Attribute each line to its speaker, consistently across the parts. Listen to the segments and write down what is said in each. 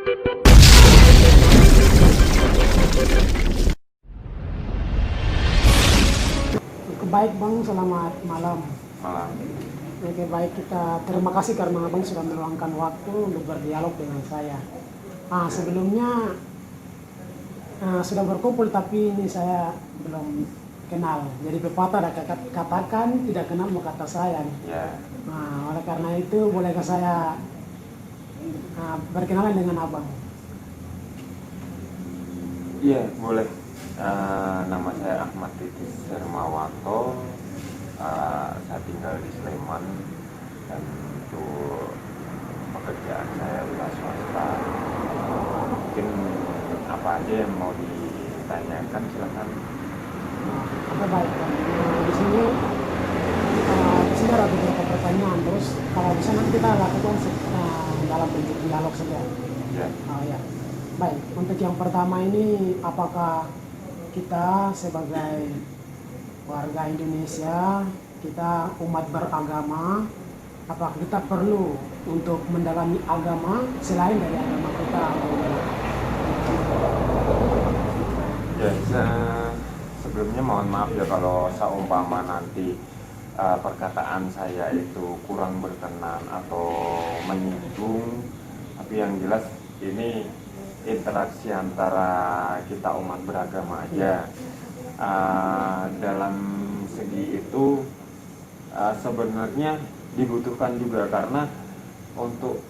Speaker 1: Baik Bang, selamat malam.
Speaker 2: Malam.
Speaker 1: Oke baik, kita terima kasih karena Abang sudah meluangkan waktu untuk berdialog dengan saya. Sebelumnya sudah berkumpul tapi ini saya belum kenal. Jadi pepatah ada katakan tidak kenal maka kata sayang.
Speaker 2: Ya,
Speaker 1: Oleh karena itu bolehkah saya berkenalan dengan Abang?
Speaker 2: iya boleh. Nama saya Ahmad Titis Hermawanto. Saya tinggal di Sleman dan untuk pekerjaan saya udah swasta. Mungkin apa aja yang mau ditanyakan silakan.
Speaker 1: Oke baik Bang. Di sini ada beberapa pertanyaan, terus kalau bisa nanti kita lakukan dalam bentuk dialog saja.
Speaker 2: Ya,
Speaker 1: Oh ya, baik. Untuk yang pertama ini, apakah kita sebagai warga Indonesia, kita umat beragama, apakah kita perlu untuk mendalami agama selain dari agama kita?
Speaker 2: ya. Sebelumnya mohon maaf ya kalau seumpama nanti perkataan saya itu kurang berkenan atau menyinggung, tapi yang jelas ini interaksi antara kita umat beragama aja. Dalam segi itu sebenarnya dibutuhkan juga karena untuk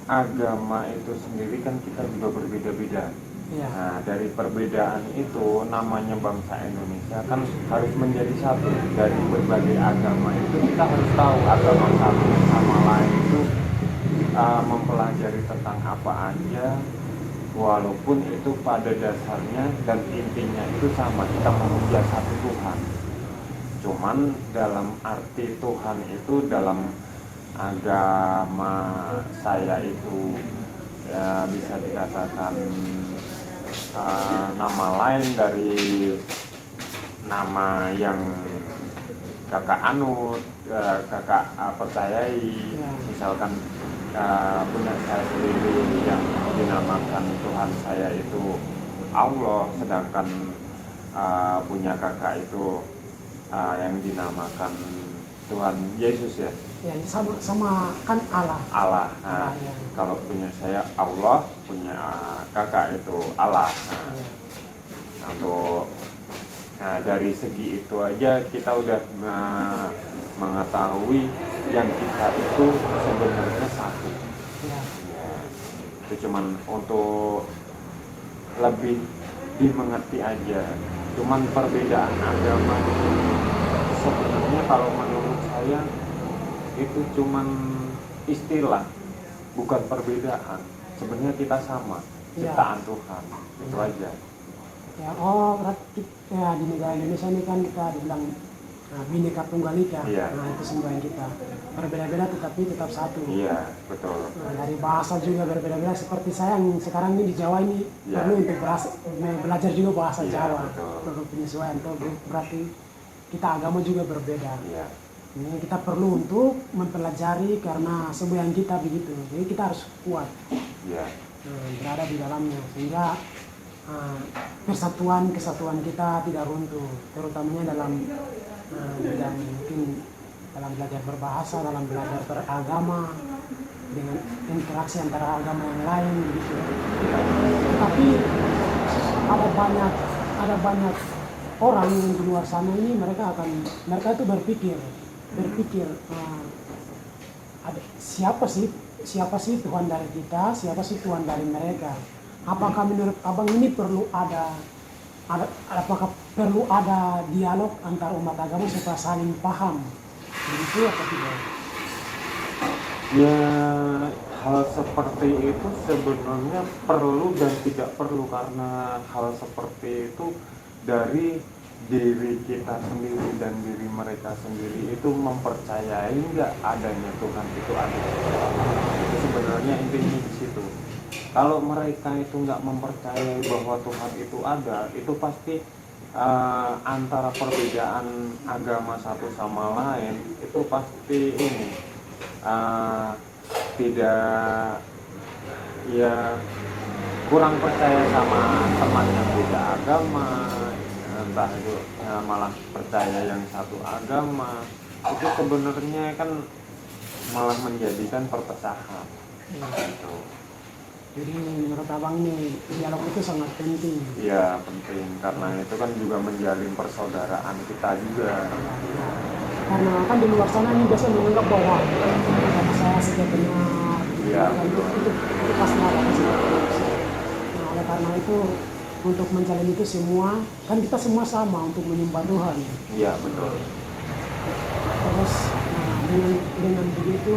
Speaker 2: agama itu sendiri kan kita juga berbeda-beda.
Speaker 1: Ya,
Speaker 2: Nah, dari perbedaan itu namanya bangsa Indonesia kan harus menjadi satu. Dari berbagai agama itu kita harus tahu agama satu sama lain itu mempelajari tentang apa aja, walaupun itu pada dasarnya dan intinya itu sama, kita manusia satu Tuhan. Cuman dalam arti Tuhan itu dalam agama saya itu ya bisa dikatakan nama lain dari nama yang kakak anut, kakak percayai.
Speaker 1: ya,
Speaker 2: Misalkan punya saya sendiri yang dinamakan Tuhan saya itu Allah, sedangkan punya kakak itu yang dinamakan Tuhan Yesus ya.
Speaker 1: ya sama kan Allah.
Speaker 2: Allah. Nah,
Speaker 1: Ya.
Speaker 2: kalau punya saya Allah, punya kakak itu Allah. Nah,
Speaker 1: Ya.
Speaker 2: untuk dari segi itu aja kita udah mengetahui yang kita itu sebenarnya satu.
Speaker 1: Ya.
Speaker 2: Ya, itu cuman untuk lebih dimengerti aja. Cuman perbedaan agama itu sebenarnya kalau menurut saya itu cuman istilah, bukan perbedaan. Sebenarnya kita sama, ciptaan Tuhan. Itu aja.
Speaker 1: Ya, berarti ya di negara Indonesia ini kan kita dibilang Bhinneka Tunggal Ika.
Speaker 2: Iya.
Speaker 1: Itu semboyan kita. Berbeda-beda tetapi tetap satu.
Speaker 2: Iya, betul.
Speaker 1: Dari bahasa juga berbeda-beda. Seperti saya yang sekarang ini di Jawa ini
Speaker 2: Iya.
Speaker 1: perlu untuk belajar juga bahasa
Speaker 2: Iya,
Speaker 1: Jawa.
Speaker 2: betul.
Speaker 1: Perlu penyesuaian. Berarti kita agama juga berbeda.
Speaker 2: Iya.
Speaker 1: Ini kita perlu untuk mempelajari karena semboyan kita begitu. Jadi kita harus kuat
Speaker 2: Iya.
Speaker 1: berada di dalamnya sehingga kesatuan kita tidak runtuh, terutamanya dalam bidang mungkin dalam belajar berbahasa, dalam belajar beragama, dengan interaksi antara agama yang lain gitu. Tapi ada banyak orang yang di luar sana ini mereka itu berpikir siapa sih Tuhan dari kita, siapa sih Tuhan dari mereka. Apakah menurut Abang ini apakah perlu ada dialog antar umat agama supaya saling paham? Begitu atau tidak?
Speaker 2: Ya, hal seperti itu sebenarnya perlu dan tidak perlu, karena hal seperti itu dari diri kita sendiri dan diri mereka sendiri itu mempercayai nggak adanya Tuhan itu ada. Itu sebenarnya intinya di situ. Kalau mereka itu nggak mempercayai bahwa Tuhan itu ada, itu pasti antara perbedaan agama satu sama lain itu pasti ini tidak, ya kurang percaya sama teman yang beda agama, entah itu malah percaya yang satu agama, itu sebenarnya kan malah menjadikan perpecahan. Gitu.
Speaker 1: Jadi menurut abang ini dialog itu sangat penting.
Speaker 2: Iya penting, karena itu kan juga menjalin persaudaraan kita juga.
Speaker 1: Karena kan di luar sana ini biasa menganggap bahwa karena saya saja benar,
Speaker 2: Iya,
Speaker 1: dan
Speaker 2: betul.
Speaker 1: itu pasti ada di sini. Nah, oleh karena itu untuk menjalin itu semua kan kita semua sama untuk menyembah Tuhan.
Speaker 2: Iya betul.
Speaker 1: Terus dengan begitu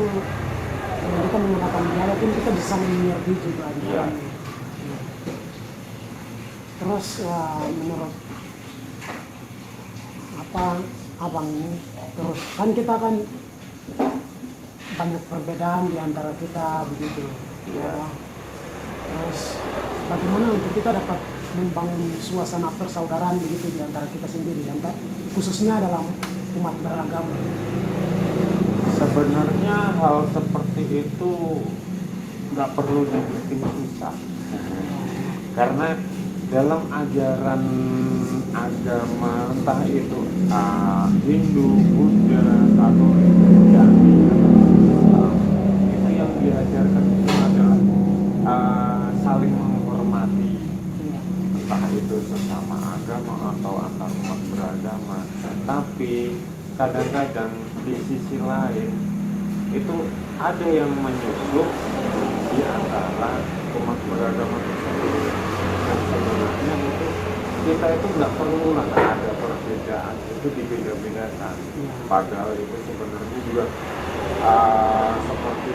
Speaker 1: kita menggunakan dialog pun kita bisa mengerti juga di
Speaker 2: Iya.
Speaker 1: dalamnya. Terus menurut apa abang ini, terus kan kita kan banyak perbedaan di antara kita begitu.
Speaker 2: Iya.
Speaker 1: Ya. Terus bagaimana untuk kita dapat membangun suasana persaudaraan begitu di antara kita sendiri, khususnya dalam umat beragama.
Speaker 2: Sebenarnya hal seperti itu nggak perlu dibikin susah, karena dalam ajaran agama entah itu Hindu, Buddha atau Islam, itu yang diajarkan itu adalah saling menghormati, entah itu sesama agama atau antar umat beragama. Tapi kadang-kadang di sisi lain itu ada yang menyusup di antara umat beragama tersebut. Dan sebenarnya itu kita itu nggak perlu lah ada perbedaan itu dibeda-bedakan. Padahal itu sebenarnya juga seperti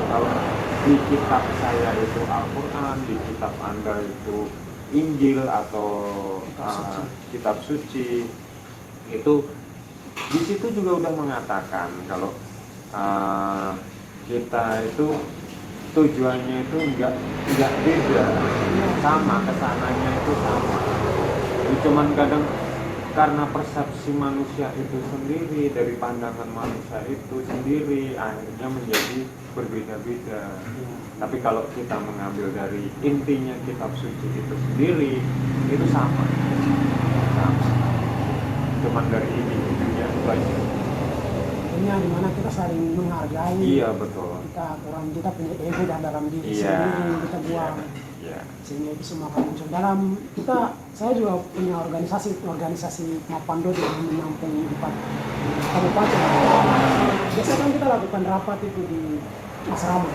Speaker 2: kalau di kitab saya itu Al-Quran, di kitab Anda itu Injil atau kitab suci itu di situ juga udah mengatakan kalau kita itu tujuannya itu nggak beda, sama, kesananya itu sama. Cuman kadang karena persepsi manusia itu sendiri, dari pandangan manusia itu sendiri, akhirnya menjadi berbeda-beda. Tapi kalau kita mengambil dari intinya kitab suci itu sendiri, itu sama. Cuman dari individunya itu aja.
Speaker 1: Ini dimana kita saling menghargai.
Speaker 2: Iya betul.
Speaker 1: Kita punya ego dalam diri
Speaker 2: Iya.
Speaker 1: sendiri, kita buang.
Speaker 2: Iya.
Speaker 1: Sehingga itu semua akan muncul dalam saya juga punya organisasi Mapando di menampung di kabupaten. Biasanya kan kita lakukan rapat itu di asrama,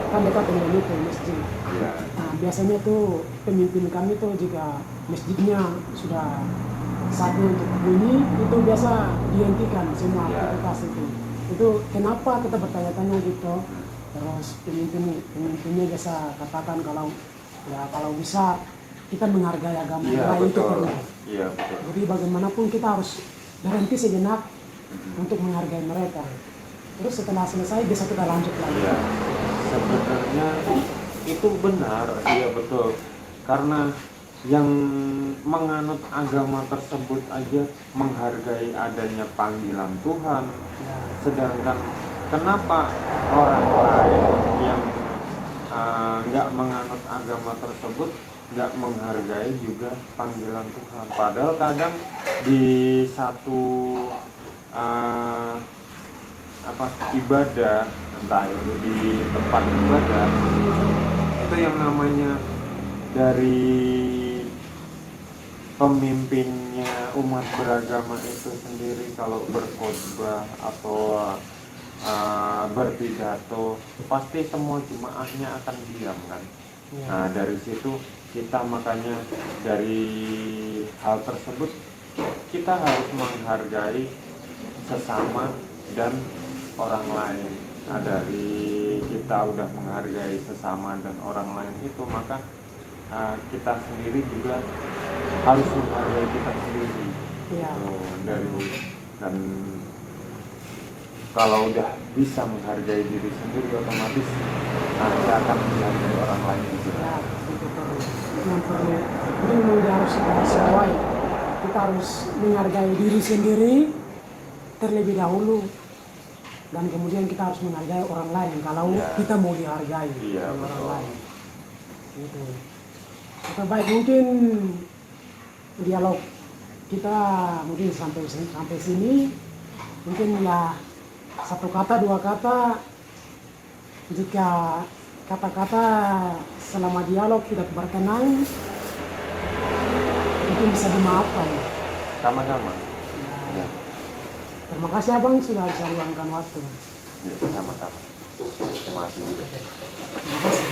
Speaker 1: kan dekat dengan itu masjid.
Speaker 2: Iya.
Speaker 1: Nah, biasanya tuh pemimpin kami tuh jika masjidnya sudah saatnya untuk bunyi, itu biasa dihentikan semua aktivitas itu. Itu kenapa kita bertanya-tanya gitu. Terus pemimpinnya biasa katakan kalau bisa kita menghargai agama lain itu perlu.
Speaker 2: Iya betul.
Speaker 1: Jadi bagaimanapun kita harus berhenti sejenak untuk menghargai mereka. Terus setelah selesai bisa kita lanjut lagi.
Speaker 2: Iya. Sebenarnya itu benar, iya betul. Karena yang menganut agama tersebut aja menghargai adanya panggilan Tuhan. Sedangkan kenapa orang lain yang nggak menganut agama tersebut nggak menghargai juga panggilan Tuhan? Padahal kadang di satu ibadah, entah itu di tempat ibadah, itu yang namanya dari pemimpinnya umat beragama itu sendiri kalau berkhotbah atau berpidato, pasti semua jemaahnya akan diam kan. Nah dari situ kita makanya dari hal tersebut kita harus menghargai sesama dan orang lain. Nah, dari kita udah menghargai sesama dan orang lain itu, maka kita sendiri juga harus menghargai kita sendiri.
Speaker 1: Iya.
Speaker 2: Dan kalau udah bisa menghargai diri sendiri, otomatis kita akan menghargai orang lain juga.
Speaker 1: Ya, itu perlu. Yang perlu. Ini memang harus sesuai. Kita harus menghargai diri sendiri terlebih dahulu, dan kemudian kita harus menghargai orang lain kalau kita mau dihargai oleh orang lain. Gitu. Terbaik mungkin dialog kita mungkin sampai sini. Mungkin ya satu kata dua kata, jika kata-kata selama dialog tidak berkenan mungkin bisa dimaafkan.
Speaker 2: Sama-sama.
Speaker 1: Ya, terima kasih abang sudah bisa luangkan waktu.
Speaker 2: Ya, sama-sama. Terima kasih juga.
Speaker 1: Terima kasih.